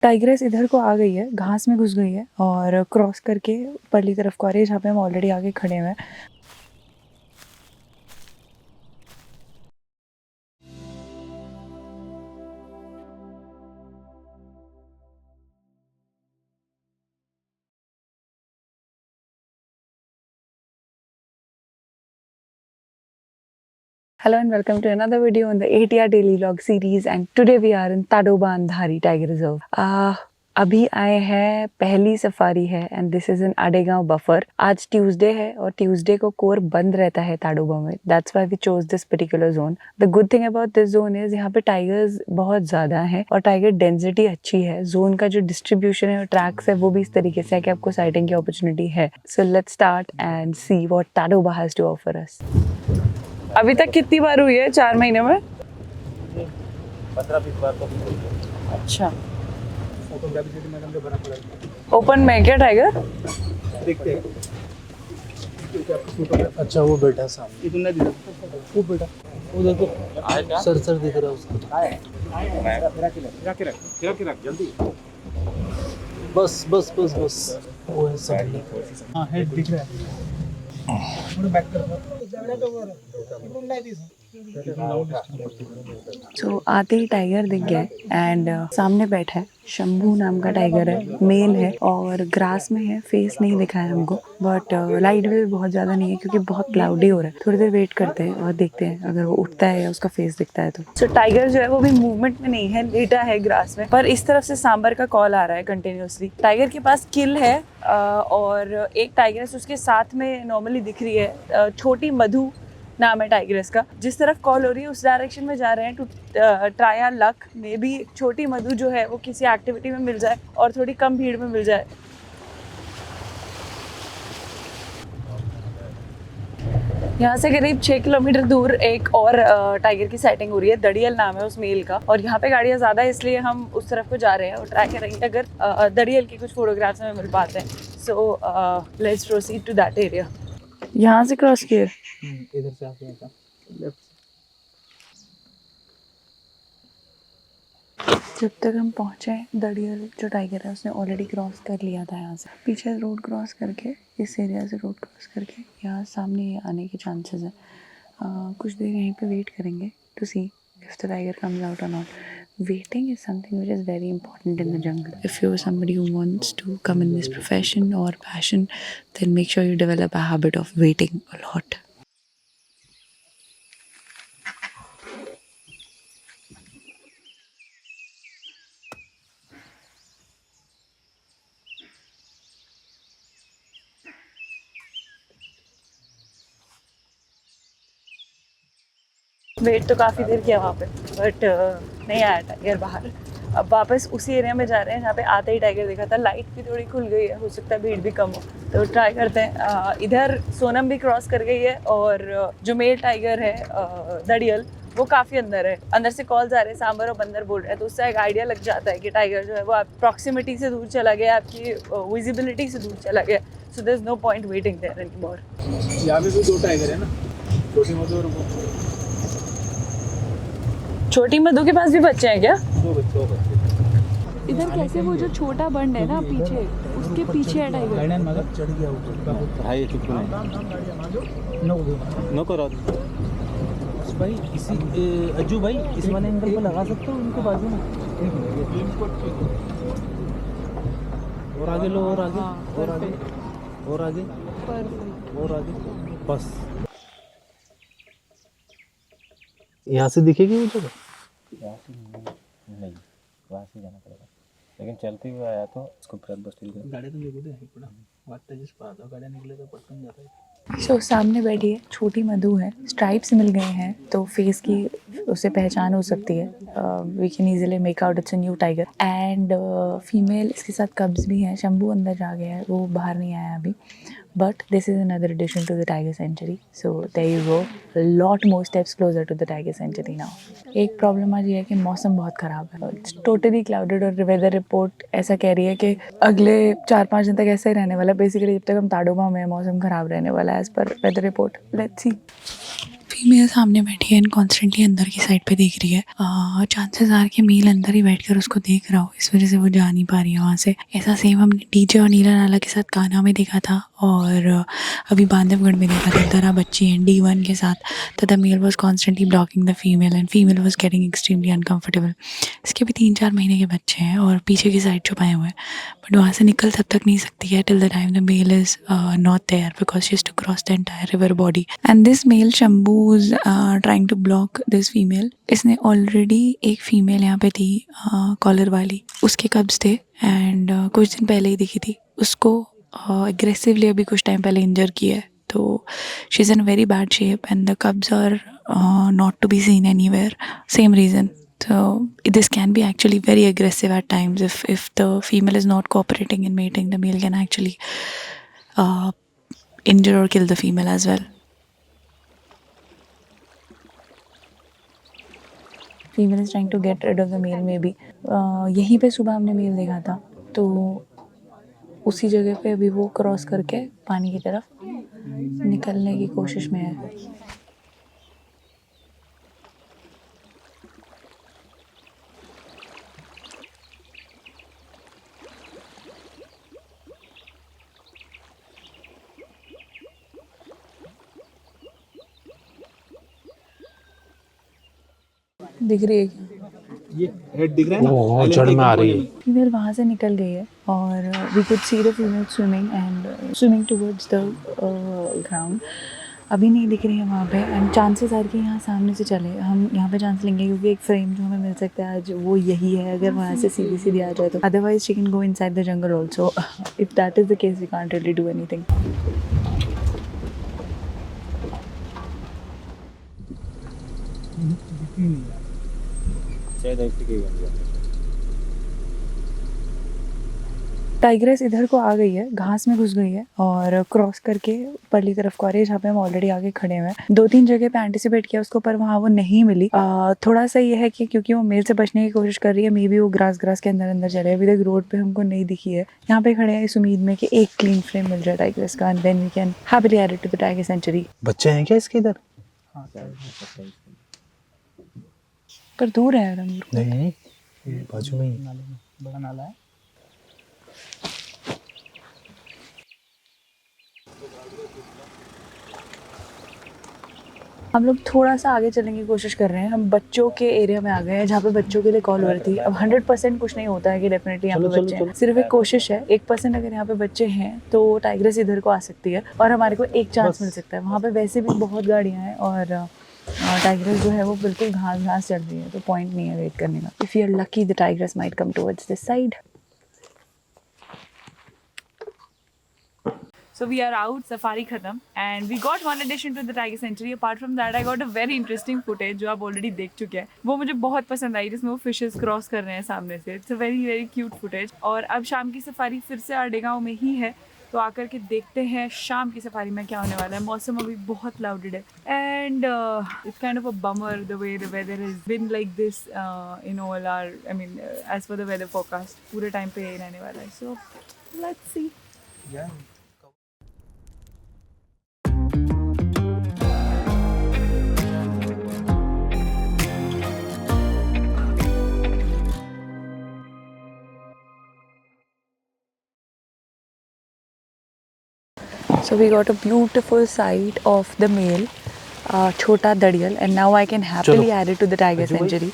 Tigress इधर को आ गई है, घास में घुस गई है और क्रॉस करके परली तरफ को आ रही है, जहाँ पे हम ऑलरेडी आगे खड़े हुए हैं। Hello and welcome to another video on the ATR Daily Vlog series, and today we are in Tadoba Andhari Tiger Reserve. अभी आए हैं, पहली सफारी है and this is in Adegaon buffer. आज ट्यूसडे है और ट्यूसडे को कोर बंद रहता है ताडोबा में। That's why we chose this particular zone. The good thing about this zone is यहाँ पे टाइगर्स बहुत ज्यादा हैं और टाइगर डेंसिटी अच्छी है। जोन का जो डिस्ट्रीब्यूशन है और ट्रैक्स है वो भी इस तरीके से है कि आपको साइटिंग की अपॉर्चुनिटी है। So let's start and see what Tadoba has to offer us. अभी तक कितनी बार हुई है 4 महीने में? 15-20 बार तो। अच्छा, ओपन में क्या टाइगर? देखते हैं। अच्छा वो बैठा सामने, इतना दिखा वो बैठा, वो देखो सर दिख रहा है उसका। रख जल्दी। बस बस बस बस वो है सामने। हाँ हेड दिख रहा है। बैक कर। सो आते ही टाइगर दिख गया एंड सामने बैठा है। शंभू नाम का टाइगर है, मेल है और ग्रास में है। फेस नहीं दिखा है हमको, बट लाइट भी बहुत ज़्यादा नहीं है क्योंकि बहुत क्लाउडी हो रहा है। थोड़ी देर वेट करते हैं और देखते हैं अगर वो उठता है या उसका फेस दिखता है तो। सो टाइगर जो है वो भी मूवमेंट में नहीं है, लेटा है ग्रास में। पर इस तरफ से सांबर का कॉल आ रहा है कंटिन्यूसली। टाइगर के पास किल है और एक टाइगर उसके साथ में नॉर्मली दिख रही है। छोटी मधु नाम है टाइग्रेस का। जिस तरफ कॉल हो रही है उस डायरेक्शन में जा रहे हैं to try our luck. Maybe Chhoti Madhu जो है वो किसी एक्टिविटी में मिल जाए और थोड़ी कम भीड़ में मिल जाए। यहाँ से करीब 6 किलोमीटर दूर एक और टाइगर की साइटिंग हो रही है। दड़ियल नाम है उस मेल का और यहाँ पे गाड़ियाँ ज़्यादा है इसलिए हम उस तरफ को जा रहे हैं और ट्राई करेंगे अगर दड़ियल की कुछ फोटोग्राफ्स हमें मिल पाते हैं। So let's proceed to that area. यहाँ से क्रॉस किए, इधर से आके ऐसा लेफ्ट। जब तक हम पहुँचे दड़ियल जो टाइगर है उसने ऑलरेडी क्रॉस कर लिया था। यहाँ से पीछे रोड क्रॉस करके, इस एरिया से रोड क्रॉस करके यहाँ सामने आने के चांसेस है। कुछ देर यहीं पे वेट करेंगे to see if the tiger comes out और not. Waiting is something which is very important in the jungle. If you're somebody who wants to come in this profession or passion, then make sure you develop a habit of waiting a lot. Wait तो काफ़ी देर किया वहाँ पे, but नहीं आया tiger बाहर। अब वापस उसी एरिया में जा रहे हैं जहाँ पे आते ही टाइगर देखा था। लाइट भी थोड़ी खुल गई है, हो सकता है भीड़ भी कम हो, तो ट्राई करते हैं। इधर सोनम भी क्रॉस कर गई है और जो मेल टाइगर है दड़ियल वो काफ़ी अंदर है। अंदर से कॉल्स आ रहे हैं, सांबर और बंदर बोल रहे हैं, तो उससे एक आइडिया लग जाता है कि टाइगर जो है वो प्रॉक्सिमिटी से दूर चला गया, आपकी विजिबिलिटी से दूर चला गया। So there is no point waiting there anymore. यहाँ पे भी 2 टाइगर है ना, छोटी मधु और वो। छोटी मधु के पास भी बच्चे हैं क्या? 2 बच्चे। इधर कैसे वो जो छोटा बंड है ना पीछे, उसके पीछे है टाइगर। मगर चढ़ गया ऊपर। भाई चुप नहीं। नो करो भाई इसी अज्जू भाई इस वाले एंगल पे लगा सकते हो उनके बाजू में। और आगे लो, और आगे, और आगे, और आगे, और आगे, बस यहाँ से दिखेगी वो जगह। नहीं, वहाँ से जाना पड़ेगा, लेकिन चलते हुए आया तो इसको बस गाड़ी तो निकलते हैं पूरा वाटता जिस पार था गाड़ी निकले तो पटकन जाता है। सो सामने बैठी है छोटी मधु है। स्ट्राइप्स मिल गए हैं तो फेस की उसे पहचान हो सकती है। We can easily make out it's a new tiger and female इसके साथ कब्स भी हैं। शंभू अंदर जा गया है, वो बाहर नहीं आया अभी, but this is another addition to the tiger century. So there you go, lot more steps closer to the tiger century now. एक प्रॉब्लम आज ये है कि मौसम बहुत ख़राब है, इट्स टोटली क्लाउडेड और वेदर रिपोर्ट ऐसा कह रही है कि अगले 4-5 दिन तक ऐसा ही रहने वाला है। बेसिकली जब तक हम ताडोबा में, मौसम ख़राब रहने वाला है as per weather report. Let's see. Female सामने बैठी है एंड कॉन्स्टेंटली अंदर की साइड पे देख रही है। चांसेस आर कि मेल अंदर ही बैठकर उसको देख रहा हो, इस वजह से वो जा नहीं पा रही है वहाँ से। ऐसा सेम हमने डीजे और नीला नाला के साथ कान्हा में देखा था और अभी बांधवगढ़ में देखा था। दरा बच्ची है D1 के साथ तथा male was constantly blocking the female and female was getting extremely uncomfortable. इसके भी 3-4 महीने के बच्चे हैं और पीछे की साइड छुपाए हुए हैं, बट वहाँ से निकल तब तक नहीं सकती है till the time the male is not there because she has to cross the entire river body and this male Shambhu is trying to block this female. इसने ऑलरेडी एक फीमेल यहाँ पे थी कॉलर वाली, उसके कब्ज थे एंड कुछ दिन पहले ही दिखी थी। उसको एग्रेसिवली अभी कुछ टाइम पहले इंजर किया है, तो she is in very bad shape and the cubs are not to be seen anywhere, same reason. So this can be actually very aggressive at times. If the female is not cooperating in mating, the male can actually injure or kill the female as well. Female is trying to get rid of the male maybe. यहीं पे सुबह हमने mail देखा था, तो उसी जगह पे अभी वो क्रॉस करके पानी की तरफ निकलने की कोशिश में है। दिख रही है क्या? ये हेड दिख रहा है ना, वो जड़ में आ रही है। फीमेल वहाँ से निकल गई है और we could see the female swimming towards the ground. अभी नहीं दिख रही है वहाँ पे एंड चांसेस आर कि यहाँ सामने से चले। हम यहाँ पे चांस लेंगे क्योंकि एक फ्रेम जो हमें मिल सकता है आज वो यही है, अगर वहाँ से सीधी सीधी आ जाए तो। Otherwise she can go inside the jungle also. If that is the case we can't really do anything. शायद ऐसी कोई बन गया। टाइग्रेस इधर को आ गई है, घास में घुस गई है और क्रॉस करके ऊपरली तरफ को आ रही है जहाँ पे हम ऑलरेडी आगे खड़े हुए हैं। 2-3 जगह पे एंटिसिपेट किया उसको पर वहाँ वो नहीं मिली। थोड़ा सा ये है कि क्योंकि वो मेल से बचने की कोशिश कर रही है, मे बी वो ग्रास के अंदर अंदर चले। अभी तक रोड पे हमको नहीं दिखी है। यहाँ पे खड़े हैं इस उम्मीद में कि एक क्लीन फ्रेम मिल जाए टाइग्रेस का and then we can happily add it to the tiger century. बच्चे हैं क्या इसके इधर? पर दूर है रंग। नहीं, बाजू में ही बड़ा नाला है। हम लोग थोड़ा सा आगे चलने की कोशिश कर रहे हैं। हम बच्चों के एरिया में आ गए हैं जहाँ पे बच्चों के लिए कॉल हो रही थी। अब 100% कुछ नहीं होता है कि डेफिनेटली यहाँ पे बच्चे हैं, सिर्फ एक कोशिश है। 1% अगर यहाँ पे बच्चे हैं तो टाइग्रेस इधर को आ सकती है और हमारे को एक चांस मिल सकता है। वहाँ पे वैसे भी बहुत गाड़ियाँ हैं और टाइग्रेस जो है वो बिल्कुल घास चल रही है, तो पॉइंट नहीं है वेट करने का। If you are lucky the tigress might come towards this side. So we are out, safari khatam, and we got one addition to the tiger sanctuary. Apart from that, I got a very interesting footage जो आप already देख चुके हैं। वो मुझे बहुत पसंद आई, जिसमें वो fishes क्रॉस कर रहे हैं सामने से। It's a very cute footage। और अब शाम की सफारी फिर से आडेगांव में ही है, तो आकर के देखते हैं शाम की सफारी में क्या होने वाला है। मौसम अभी बहुत क्लाउडेड है and it's kind of a bummer the way the weather has been like this in all hour, I mean as per the weather forecast पूरे टाइम पे यही रहने वाला है। So let's see. So we got a beautiful sight of the male, Chota Dadial, and now I can happily add it to the tiger sanctuary.